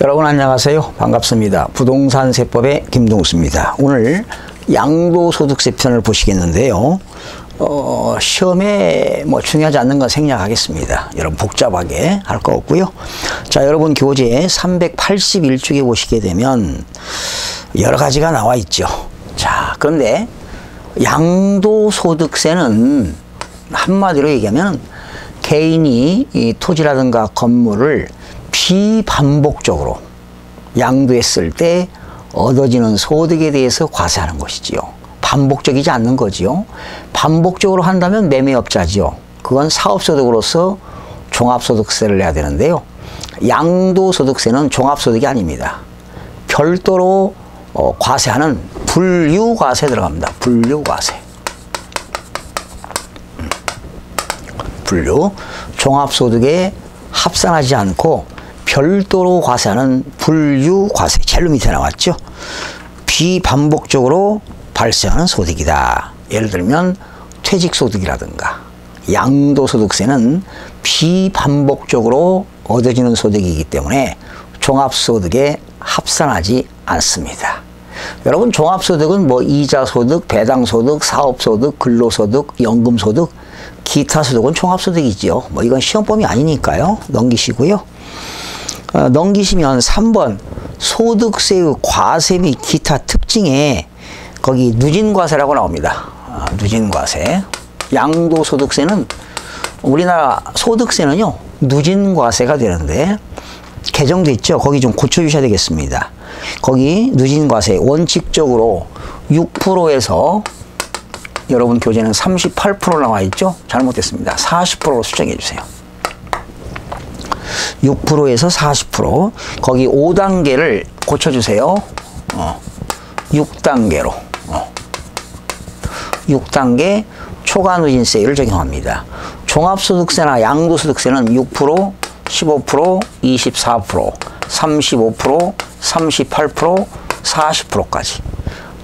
여러분 안녕하세요. 반갑습니다. 부동산 세법의 김동수입니다. 오늘 양도소득세 편을 보시겠는데요. 시험에 중요하지 않는 건 생략하겠습니다. 여러분 복잡하게 할 거 없고요. 자, 여러분 교재 381쪽에 보시게 되면 여러 가지가 나와 있죠. 자, 그런데 양도소득세는 한마디로 얘기하면 개인이 이 토지라든가 건물을 비반복적으로 양도했을 때 얻어지는 소득에 대해서 과세하는 것이지요. 반복적이지 않는 거지요. 반복적으로 한다면 매매업자지요. 그건 사업소득으로서 종합소득세를 내야 되는데요. 양도소득세는 종합소득이 아닙니다. 별도로 과세하는 분류과세 들어갑니다. 분류과세. 분류. 종합소득에 합산하지 않고 별도로 과세하는 분류과세. 제일 밑에 나왔죠. 비반복적으로 발생하는 소득이다. 예를 들면 퇴직소득이라든가 양도소득세는 비반복적으로 얻어지는 소득이기 때문에 종합소득에 합산하지 않습니다. 여러분 종합소득은 이자소득, 배당소득, 사업소득, 근로소득, 연금소득, 기타 소득은 종합소득이지요. 이건 시험범위 아니니까요. 넘기시고요. 넘기시면 3번 소득세의 과세 및 기타 특징에 거기 누진과세라고 나옵니다. 누진과세. 양도소득세는 우리나라 소득세는요 누진과세가 되는데 개정돼 있죠. 거기 좀 고쳐주셔야 되겠습니다. 거기 누진과세 원칙적으로 6%에서 여러분 교재는 38% 나와 있죠. 잘못됐습니다. 40%로 수정해 주세요. 6%에서 40%. 거기 5단계를 고쳐주세요. 6단계로. 6단계 초과누진세율을 적용합니다. 종합소득세나 양도소득세는 6%, 15%, 24%, 35%, 38%, 40%까지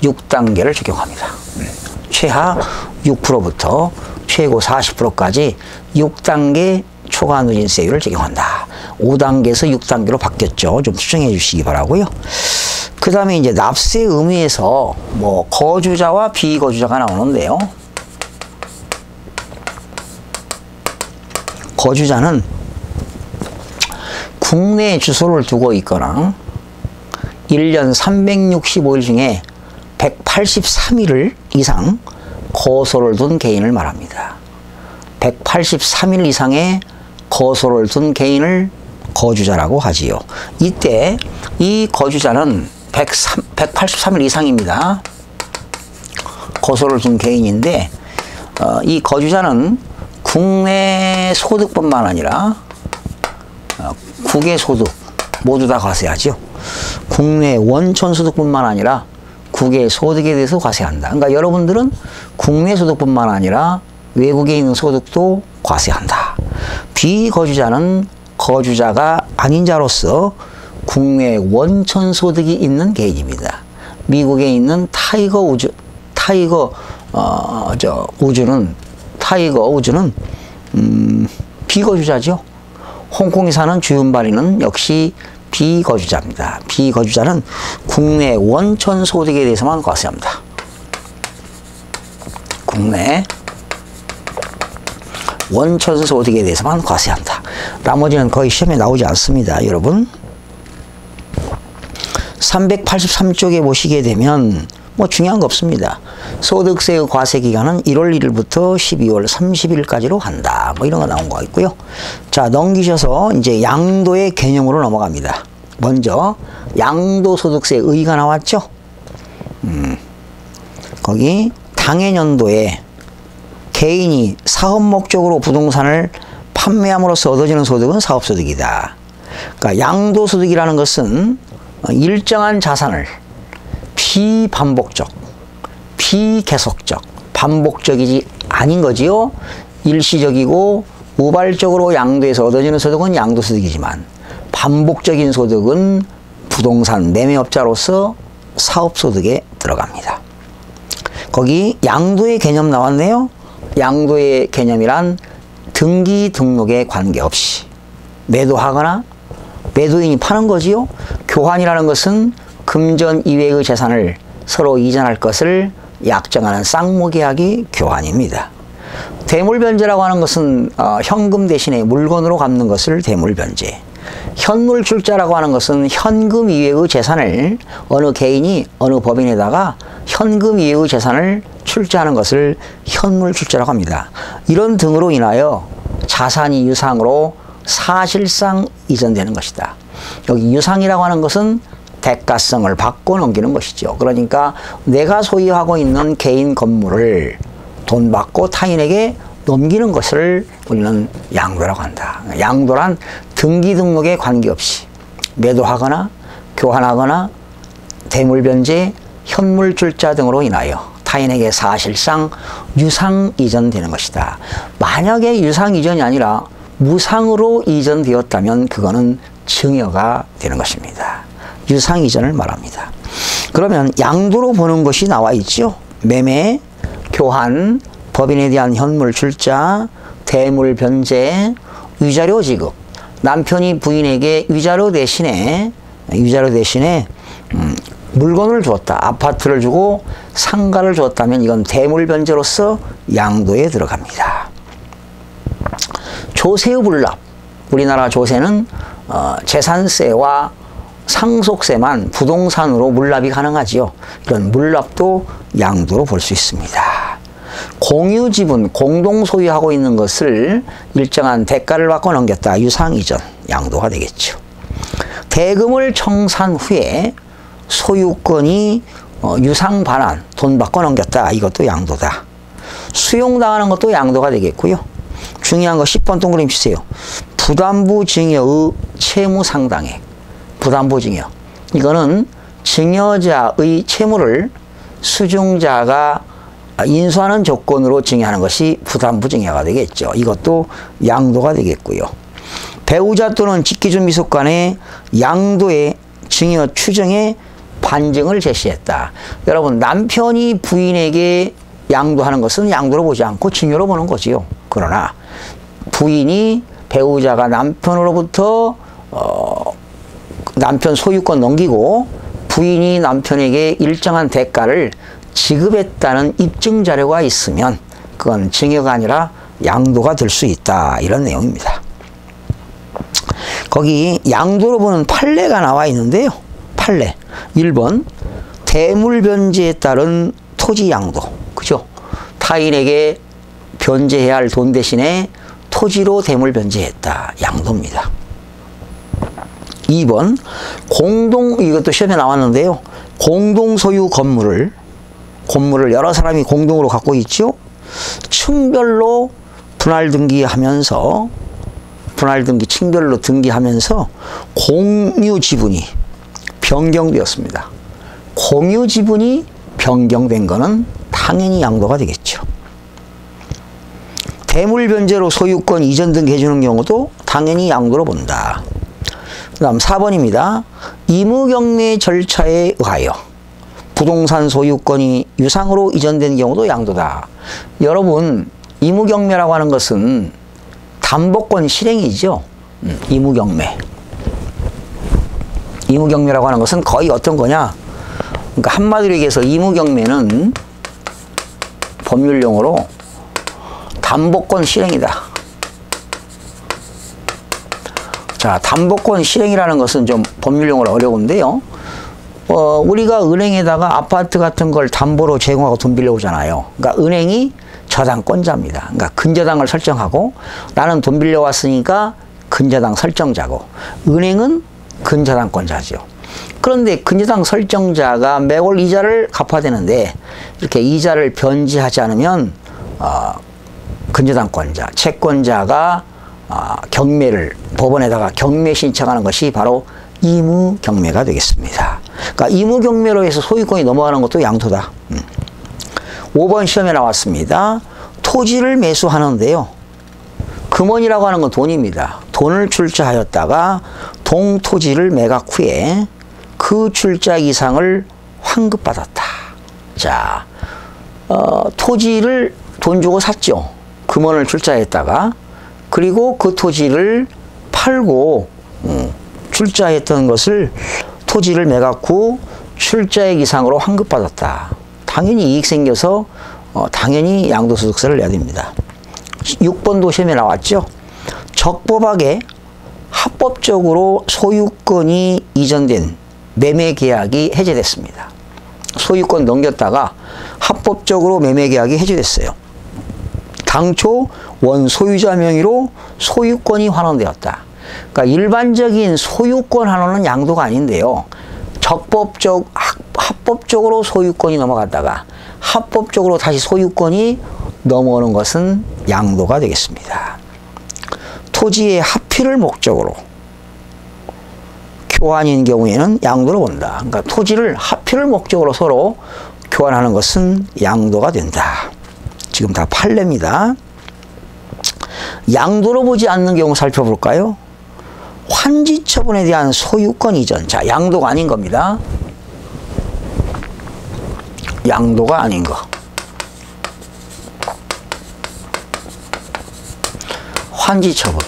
6단계를 적용합니다. 최하 6%부터 최고 40%까지 6단계 초과누진세율을 적용한다. 5단계에서 6단계로 바뀌었죠. 좀 수정해 주시기 바라고요. 그 다음에 이제 납세 의무에서 거주자와 비거주자가 나오는데요. 거주자는 국내 주소를 두고 있거나 1년 365일 중에 183일 이상 거소를 둔 개인을 말합니다. 183일 이상의 거소를 둔 개인을 거주자라고 하지요. 이때 이 거주자는 183일 이상입니다. 거소를 둔 개인인데 이 거주자는 국내 소득뿐만 아니라 국외 소득 모두 다 과세하죠. 국내 원천 소득뿐만 아니라 국외 소득에 대해서 과세한다. 그러니까 여러분들은 국내 소득뿐만 아니라 외국에 있는 소득도 과세한다. 비거주자는 거주자가 아닌 자로서 국내 원천 소득이 있는 개인입니다. 미국에 있는 타이거 우즈는 비거주자죠. 홍콩에 사는 주윤발이는 역시 비거주자입니다. 비거주자는 국내 원천 소득에 대해서만 과세합니다. 국내 원천 소득에 대해서만 과세한다. 나머지는 거의 시험에 나오지 않습니다. 여러분 383쪽에 보시게 되면 중요한 거 없습니다. 소득세의 과세 기간은 1월 1일부터 12월 30일까지로 한다. 이런 거 나온 거 있고요. 자, 넘기셔서 이제 양도의 개념으로 넘어갑니다. 먼저 양도소득세 의의가 나왔죠. 거기 당해년도에 개인이 사업 목적으로 부동산을 판매함으로써 얻어지는 소득은 사업소득이다. 그러니까 양도소득이라는 것은 일정한 자산을 비반복적, 비계속적, 반복적이지 아닌 거지요. 일시적이고 우발적으로 양도해서 얻어지는 소득은 양도소득이지만 반복적인 소득은 부동산 매매업자로서 사업소득에 들어갑니다. 거기 양도의 개념 나왔네요. 양도의 개념이란 등기 등록에 관계없이 매도하거나 매도인이 파는 거지요. 교환이라는 것은 금전 이외의 재산을 서로 이전할 것을 약정하는 쌍무계약이 교환입니다. 대물변제라고 하는 것은 현금 대신에 물건으로 갚는 것을 대물변제. 현물출자라고 하는 것은 현금 이외의 재산을 어느 개인이 어느 법인에다가 현금 이외의 재산을 출자하는 것을 현물출자라고 합니다. 이런 등으로 인하여 자산이 유상으로 사실상 이전되는 것이다. 여기 유상이라고 하는 것은 대가성을 받고 넘기는 것이죠. 그러니까 내가 소유하고 있는 개인 건물을 돈 받고 타인에게 넘기는 것을 우리는 양도라고 한다. 양도란 등기 등록에 관계없이 매도하거나 교환하거나 대물변제, 현물출자 등으로 인하여 타인에게 사실상 유상 이전되는 것이다. 만약에 유상 이전이 아니라 무상으로 이전되었다면 그거는 증여가 되는 것입니다. 유상 이전을 말합니다. 그러면 양도로 보는 것이 나와 있죠. 매매, 교환, 법인에 대한 현물 출자, 대물 변제, 위자료 지급. 남편이 부인에게 위자료 대신에 물건을 주었다. 아파트를 주고 상가를 주었다면 이건 대물 변제로서 양도에 들어갑니다. 조세의 불납. 우리나라 조세는 재산세와 상속세만 부동산으로 물납이 가능하지요. 이런 물납도 양도로 볼 수 있습니다. 공유지분, 공동 소유하고 있는 것을 일정한 대가를 받고 넘겼다. 유상이전, 양도가 되겠죠. 대금을 청산 후에 소유권이 유상 반환, 돈 받고 넘겼다. 이것도 양도다. 수용당하는 것도 양도가 되겠고요. 중요한 거 10번 동그라미 주세요. 부담부 증여의 채무 상당액. 부담부 증여. 이거는 증여자의 채무를 수증자가 인수하는 조건으로 증여하는 것이 부담부 증여가 되겠죠. 이것도 양도가 되겠고요. 배우자 또는 직기준 미속 간의 양도의 증여 추정의 반증을 제시했다. 여러분, 남편이 부인에게 양도하는 것은 양도로 보지 않고 증여로 보는 거지요. 그러나 부인이 배우자가 남편으로부터 남편 소유권 넘기고 부인이 남편에게 일정한 대가를 지급했다는 입증 자료가 있으면 그건 증여가 아니라 양도가 될 수 있다. 이런 내용입니다. 거기 양도로 보는 판례가 나와 있는데요. 판례. 1번 대물변제에 따른 토지 양도. 그죠? 타인에게 변제해야 할 돈 대신에 토지로 대물변제했다. 양도입니다. 2번 이것도 시험에 나왔는데요. 공동소유 건물을 여러 사람이 공동으로 갖고 있죠. 층별로 층별로 등기하면서 공유 지분이 변경되었습니다. 공유 지분이 변경된 거는 당연히 양도가 되겠죠. 대물변제로 소유권 이전 등기 해주는 경우도 당연히 양도로 본다. 그 다음 4번입니다. 의무경매 절차에 의하여 부동산 소유권이 유상으로 이전된 경우도 양도다. 여러분, 의무경매라고 하는 것은 담보권 실행이죠. 의무경매라고 하는 것은 거의 어떤 거냐? 그러니까 한마디로 얘기해서 의무경매는 법률용어로 담보권 실행이다. 자, 담보권 실행이라는 것은 좀 법률용어로 어려운데요. 우리가 은행에다가 아파트 같은 걸 담보로 제공하고 돈 빌려오잖아요. 그러니까 은행이 저당권자입니다. 그러니까 근저당을 설정하고 나는 돈 빌려왔으니까 근저당 설정자고 은행은 근저당권자죠. 그런데 근저당 설정자가 매월 이자를 갚아야 되는데 이렇게 이자를 변제하지 않으면 근저당권자, 채권자가 경매를 법원에다가 경매 신청하는 것이 바로 의무경매가 되겠습니다. 그러니까 의무경매로 해서 소유권이 넘어가는 것도 양도다. 5번 시험에 나왔습니다. 토지를 매수하는데요. 금원이라고 하는 건 돈입니다. 돈을 출자하였다가 동토지를 매각 후에 그 출자 이상을 환급받았다. 자, 토지를 돈 주고 샀죠. 금원을 출자했다가 그리고 그 토지를 팔고 출자했던 것을 토지를 매각 후 출자액 이상으로 환급받았다. 당연히 이익 생겨서 당연히 양도소득세를 내야 됩니다. 6번도 시험에 나왔죠. 적법하게 합법적으로 소유권이 이전된 매매계약이 해제됐습니다. 소유권 넘겼다가 합법적으로 매매계약이 해제됐어요. 당초 원소유자 명의로 소유권이 환원되었다. 그러니까 일반적인 소유권 환원은 양도가 아닌데요. 합법적으로 소유권이 넘어갔다가 합법적으로 다시 소유권이 넘어오는 것은 양도가 되겠습니다. 토지의 합필을 목적으로 교환인 경우에는 양도로 본다. 그러니까 토지를 합필을 목적으로 서로 교환하는 것은 양도가 된다. 지금 다 판례입니다. 양도로 보지 않는 경우 살펴볼까요? 환지처분에 대한 소유권 이전. 자, 양도가 아닌 겁니다. 양도가 아닌 거. 환지처분.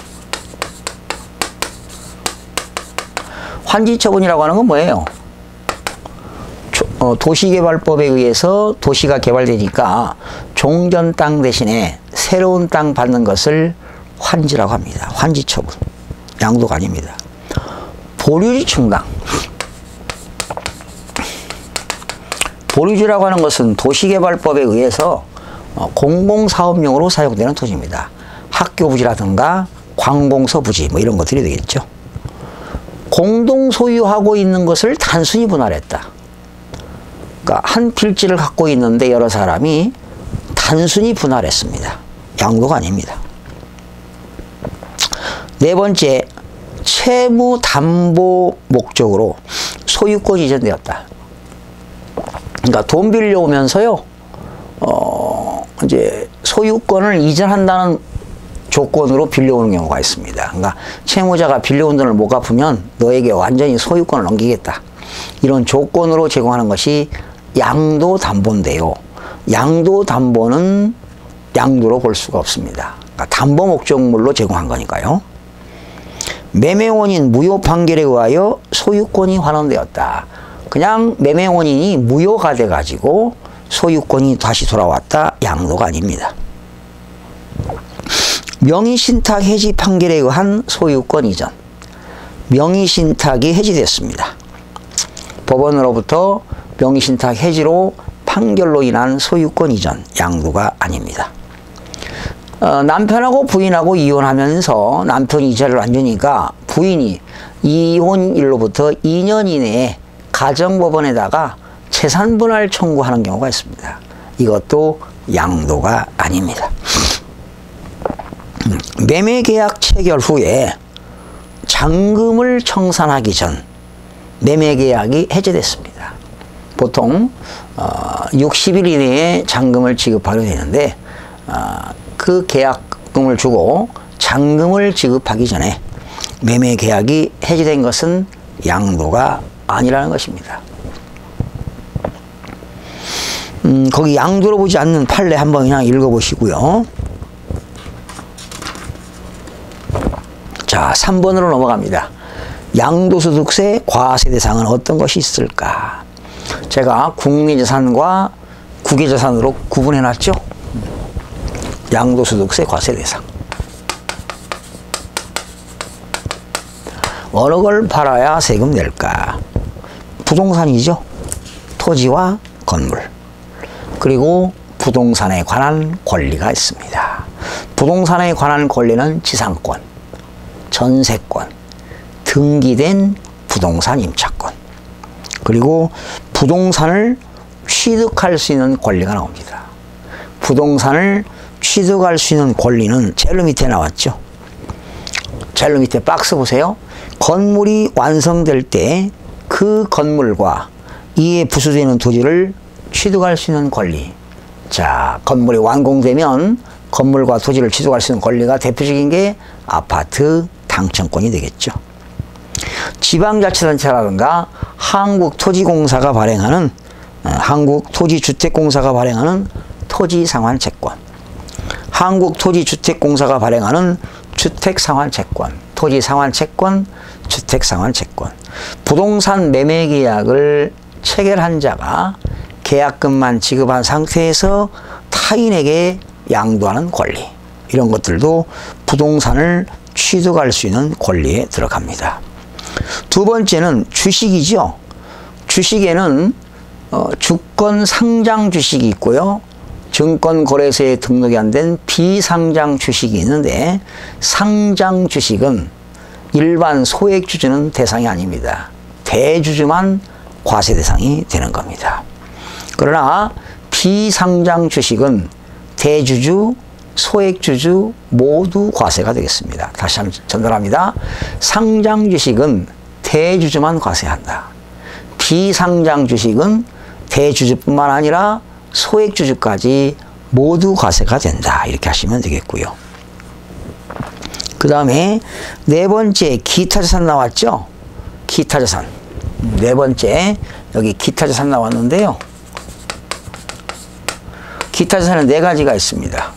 환지처분이라고 하는 건 뭐예요? 도시개발법에 의해서 도시가 개발되니까 종전 땅 대신에 새로운 땅 받는 것을 환지라고 합니다. 환지처분. 양도가 아닙니다. 보류지 충당. 보류지라고 하는 것은 도시개발법에 의해서 공공사업용으로 사용되는 토지입니다. 학교 부지라든가 관공서 부지 뭐 이런 것들이 되겠죠. 공동 소유하고 있는 것을 단순히 분할했다. 그러니까 한 필지를 갖고 있는데 여러 사람이 단순히 분할했습니다. 양도가 아닙니다. 네 번째, 채무 담보 목적으로 소유권이 이전되었다. 그러니까 돈 빌려오면서요, 이제 소유권을 이전한다는 조건으로 빌려오는 경우가 있습니다. 그러니까 채무자가 빌려온 돈을 못 갚으면 너에게 완전히 소유권을 넘기겠다. 이런 조건으로 제공하는 것이 양도담보인데요. 양도담보는 양도로 볼 수가 없습니다. 그러니까 담보 목적물로 제공한 거니까요. 매매원인 무효 판결에 의하여 소유권이 환원되었다. 그냥 매매원인이 무효가 돼가지고 소유권이 다시 돌아왔다. 양도가 아닙니다. 명의신탁 해지 판결에 의한 소유권 이전. 명의신탁이 해지됐습니다. 법원으로부터 명의신탁 해지로 판결로 인한 소유권 이전. 양도가 아닙니다. 남편하고 부인하고 이혼하면서 남편이 이자를 안 주니까 부인이 이혼일로부터 2년 이내에 가정법원에다가 재산분할 청구하는 경우가 있습니다. 이것도 양도가 아닙니다. 매매계약 체결 후에 잔금을 청산하기 전 매매계약이 해제됐습니다. 보통 60일 이내에 잔금을 지급하려 되는데 그 계약금을 주고 잔금을 지급하기 전에 매매계약이 해제된 것은 양도가 아니라는 것입니다. 거기 양도로 보지 않는 판례 한번 그냥 읽어보시고요. 자, 3번으로 넘어갑니다. 양도소득세 과세 대상은 어떤 것이 있을까? 제가 국내재산과 국외재산으로 구분해 놨죠. 양도소득세 과세 대상. 어느 걸 팔아야 세금 낼까? 부동산이죠. 토지와 건물. 그리고 부동산에 관한 권리가 있습니다. 부동산에 관한 권리는 지상권, 전세권, 등기된 부동산 임차권, 그리고 부동산을 취득할 수 있는 권리가 나옵니다. 부동산을 취득할 수 있는 권리는 제일 밑에 나왔죠. 제일 밑에 박스 보세요. 건물이 완성될 때 그 건물과 이에 부수되는 토지를 취득할 수 있는 권리. 자, 건물이 완공되면 건물과 토지를 취득할 수 있는 권리가 대표적인 게 아파트 당첨권이 되겠죠. 지방자치단체라든가 한국토지공사가 발행하는 한국토지주택공사가 발행하는 토지상환채권, 한국토지주택공사가 발행하는 주택상환채권, 토지상환채권, 주택상환채권. 부동산 매매 계약을 체결한 자가 계약금만 지급한 상태에서 타인에게 양도하는 권리. 이런 것들도 부동산을 취득할 수 있는 권리에 들어갑니다. 두 번째는 주식이죠. 주식에는 주권 상장 주식이 있고요. 증권거래소에 등록이 안 된 비상장 주식이 있는데, 상장 주식은 일반 소액주주는 대상이 아닙니다. 대주주만 과세 대상이 되는 겁니다. 그러나 비상장 주식은 대주주, 소액주주 모두 과세가 되겠습니다. 다시 한번 전달합니다. 상장 주식은 대주주만 과세한다. 비상장 주식은 대주주뿐만 아니라 소액주주까지 모두 과세가 된다. 이렇게 하시면 되겠고요. 그 다음에 네 번째 기타 자산 나왔죠? 기타 자산. 네 번째 여기 기타 자산 나왔는데요. 기타 자산은 네 가지가 있습니다.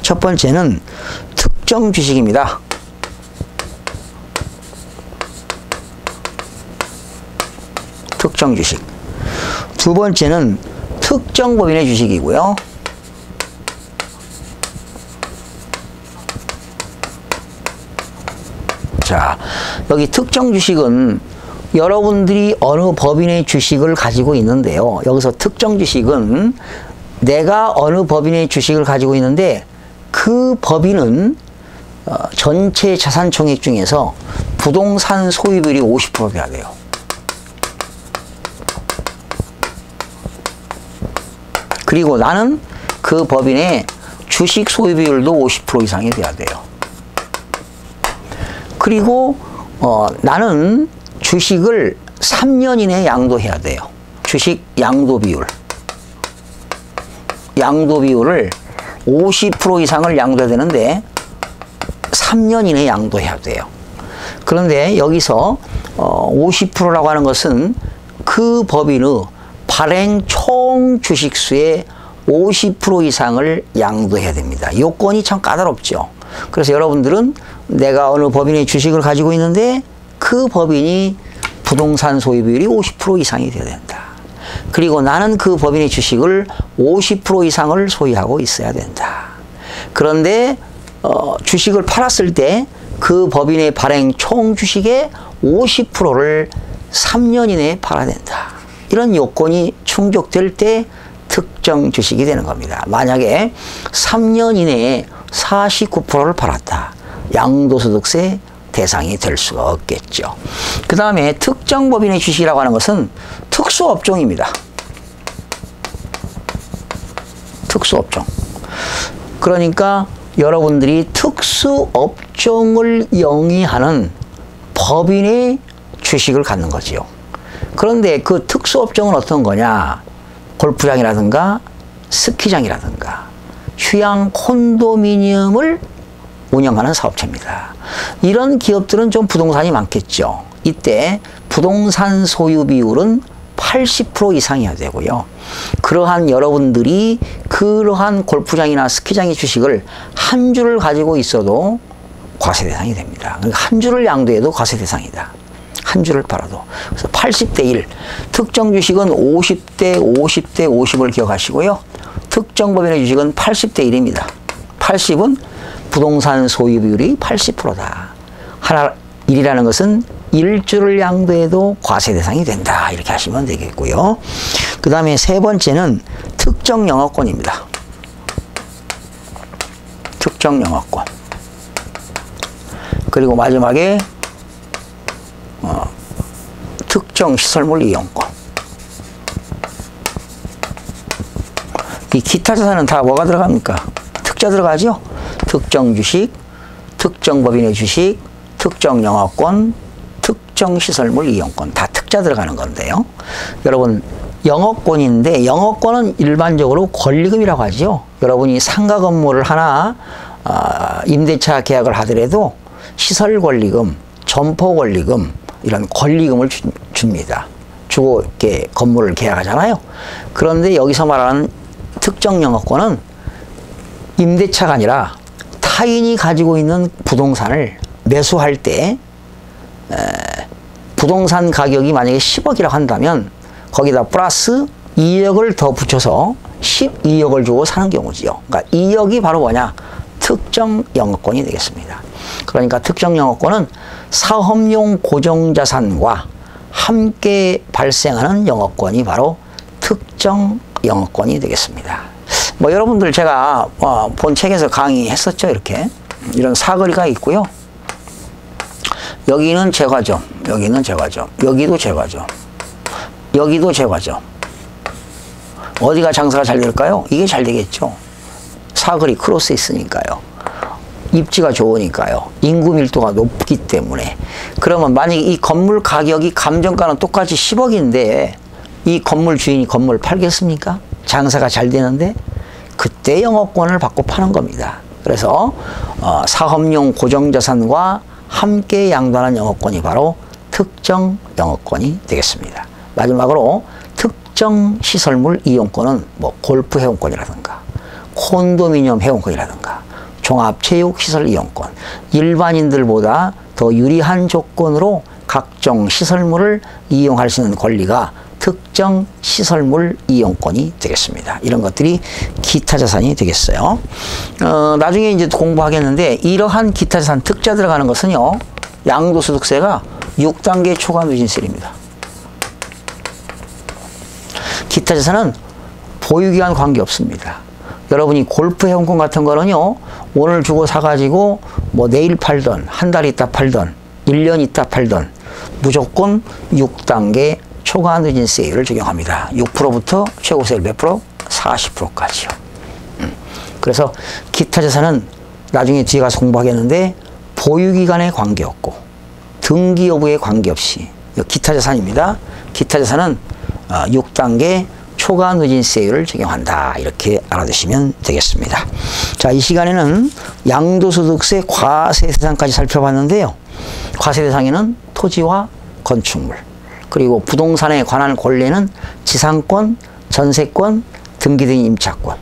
첫 번째는 특정 주식입니다. 특정 주식. 두 번째는 특정 법인의 주식이고요. 자, 여기 특정 주식은 여러분들이 어느 법인의 주식을 가지고 있는데요. 여기서 특정 주식은 내가 어느 법인의 주식을 가지고 있는데 그 법인은 전체 자산 총액 중에서 부동산 소유비율이 50% 돼야 돼요. 그리고 나는 그 법인의 주식 소유비율도 50% 이상이 돼야 돼요. 그리고 나는 주식을 3년 이내에 양도해야 돼요. 주식 양도 비율. 양도 비율을 50% 이상을 양도해야 되는데 3년 이내에 양도해야 돼요. 그런데 여기서 50%라고 하는 것은 그 법인의 발행 총 주식수의 50% 이상을 양도해야 됩니다. 요건이 참 까다롭죠. 그래서 여러분들은 내가 어느 법인의 주식을 가지고 있는데 그 법인이 부동산 소유 비율이 50% 이상이 되어야 된다. 그리고 나는 그 법인의 주식을 50% 이상을 소유하고 있어야 된다. 그런데 주식을 팔았을 때 그 법인의 발행 총 주식의 50%를 3년 이내에 팔아야 된다. 이런 요건이 충족될 때 특정 주식이 되는 겁니다. 만약에 3년 이내에 49%를 팔았다. 양도소득세 대상이 될 수가 없겠죠. 그 다음에 특정 법인의 주식이라고 하는 것은 특수업종입니다. 특수업종. 그러니까 여러분들이 특수업종을 영위하는 법인의 주식을 갖는 거지요. 그런데 그 특수업종은 어떤 거냐? 골프장이라든가 스키장이라든가 휴양 콘도미니엄을 운영하는 사업체입니다. 이런 기업들은 좀 부동산이 많겠죠. 이때 부동산 소유 비율은 80% 이상이어야 되고요. 그러한 여러분들이 그러한 골프장이나 스키장의 주식을 한 주를 가지고 있어도 과세 대상이 됩니다. 한 주를 양도해도 과세 대상이다. 한 주를 팔아도. 그래서 80대 1. 특정 주식은 50대 50대 50을 기억하시고요. 특정 법인의 주식은 80대 1입니다. 80은 부동산 소유 비율이 80%다. 하나 1이라는 것은 일주를 양도해도 과세 대상이 된다. 이렇게 하시면 되겠고요. 그 다음에 세 번째는 특정 영업권입니다. 특정 영업권. 그리고 마지막에 특정 시설물 이용권. 이 기타 자산은 다 뭐가 들어갑니까? 특자 들어가죠? 특정 주식, 특정 법인의 주식, 특정 영업권, 특정 시설물 이용권. 다 특자 들어가는 건데요. 여러분, 영업권인데 영업권은 일반적으로 권리금이라고 하죠. 여러분이 상가 건물을 하나 임대차 계약을 하더라도 시설 권리금, 점포 권리금 이런 권리금을 줍니다. 주고 이렇게 건물을 계약하잖아요. 그런데 여기서 말하는 특정 영업권은 임대차가 아니라 타인이 가지고 있는 부동산을 매수할 때 부동산 가격이 만약에 10억이라고 한다면 거기다 플러스 2억을 더 붙여서 12억을 주고 사는 경우지요. 그러니까 2억이 바로 뭐냐? 특정 영업권이 되겠습니다. 그러니까 특정 영업권은 사업용 고정자산과 함께 발생하는 영업권이 바로 특정 영업권이 되겠습니다. 뭐 여러분들 제가 본 책에서 강의했었죠. 이렇게 이런 사거리가 있고요. 여기는 제과점, 여기는 제과점, 여기도 제과점, 여기도 제과점. 어디가 장사가 잘 될까요? 이게 잘 되겠죠. 사거리 크로스 있으니까요. 입지가 좋으니까요. 인구 밀도가 높기 때문에. 그러면 만약에 이 건물 가격이 감정가는 똑같이 10억인데 이 건물 주인이 건물을 팔겠습니까? 장사가 잘 되는데 그때 영업권을 받고 파는 겁니다. 그래서 사업용 고정자산과 함께 양도하는 영업권이 바로 특정 영업권이 되겠습니다. 마지막으로 특정 시설물 이용권은 뭐 골프 회원권이라든가 콘도미니엄 회원권이라든가 종합체육시설 이용권, 일반인들보다 더 유리한 조건으로 각종 시설물을 이용할 수 있는 권리가 특정 시설물 이용권이 되겠습니다. 이런 것들이 기타 자산이 되겠어요. 나중에 이제 공부하겠는데 이러한 기타 자산 특자 들어가는 것은요. 양도소득세가 6단계 초과 누진세입니다. 기타 자산은 보유기간 관계없습니다. 여러분이 골프 회원권 같은 거는요. 오늘 주고 사가지고 뭐 내일 팔던 한 달 있다 팔던 1년 있다 팔던 무조건 6단계 초과 누진세율을 적용합니다. 6%부터 최고세율 몇 프로? 40%까지요. 그래서 기타 자산은 나중에 뒤에 가서 공부하겠는데 보유기간에 관계없고 등기 여부에 관계없이 기타 자산입니다. 기타 자산은 6단계 초과 누진세율을 적용한다. 이렇게 알아두시면 되겠습니다. 자, 이 시간에는 양도소득세 과세 대상까지 살펴봤는데요. 과세 대상에는 토지와 건축물, 그리고 부동산에 관한 권리는 지상권, 전세권, 등기등 임차권,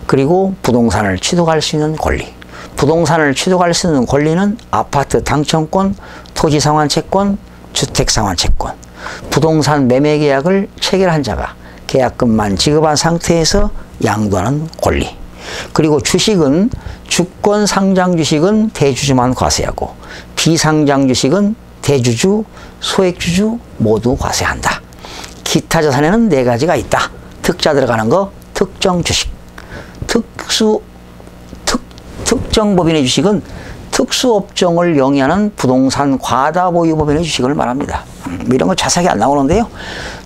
그리고 부동산을 취득할 수 있는 권리. 부동산을 취득할 수 있는 권리는 아파트 당첨권, 토지 상환채권, 주택 상환채권. 부동산 매매 계약을 체결한 자가 계약금만 지급한 상태에서 양도하는 권리. 그리고 주식은 주권 상장 주식은 대주주만 과세하고 비상장 주식은 대주주, 소액주주 모두 과세한다. 기타 자산에는 4가지가 있다. 특자 들어가는 거, 특정 주식. 특정 법인의 주식은 특수업종을 영위하는 부동산 과다보유법인의 주식을 말합니다. 이런 거 자세하게 안 나오는데요.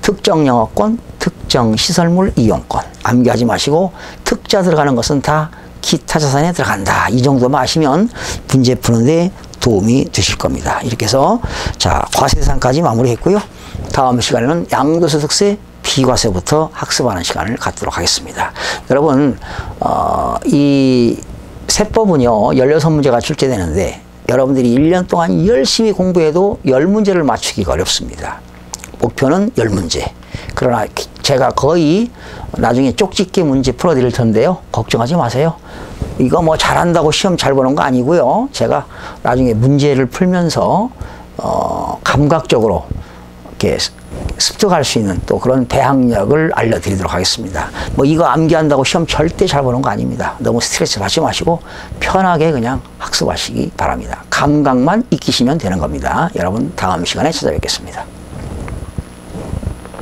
특정 영업권, 특정 시설물 이용권. 암기하지 마시고 특자 들어가는 것은 다 기타 자산에 들어간다. 이 정도만 아시면 문제 푸는데 도움이 되실 겁니다. 이렇게 해서 자, 과세 대상까지 마무리했고요. 다음 시간에는 양도소득세 비과세부터 학습하는 시간을 갖도록 하겠습니다. 여러분 이 세법은요 16문제가 출제되는데 여러분들이 1년 동안 열심히 공부해도 10문제를 맞추기가 어렵습니다. 목표는 10문제. 그러나 제가 거의 나중에 쪽집게 문제 풀어드릴 텐데요. 걱정하지 마세요. 이거 뭐 잘한다고 시험 잘 보는 거 아니고요. 제가 나중에 문제를 풀면서 감각적으로 이렇게 습득할 수 있는 또 그런 배학력을 알려드리도록 하겠습니다. 뭐 이거 암기한다고 시험 절대 잘 보는 거 아닙니다. 너무 스트레스 받지 마시고 편하게 그냥 학습하시기 바랍니다. 감각만 익히시면 되는 겁니다. 여러분 다음 시간에 찾아뵙겠습니다.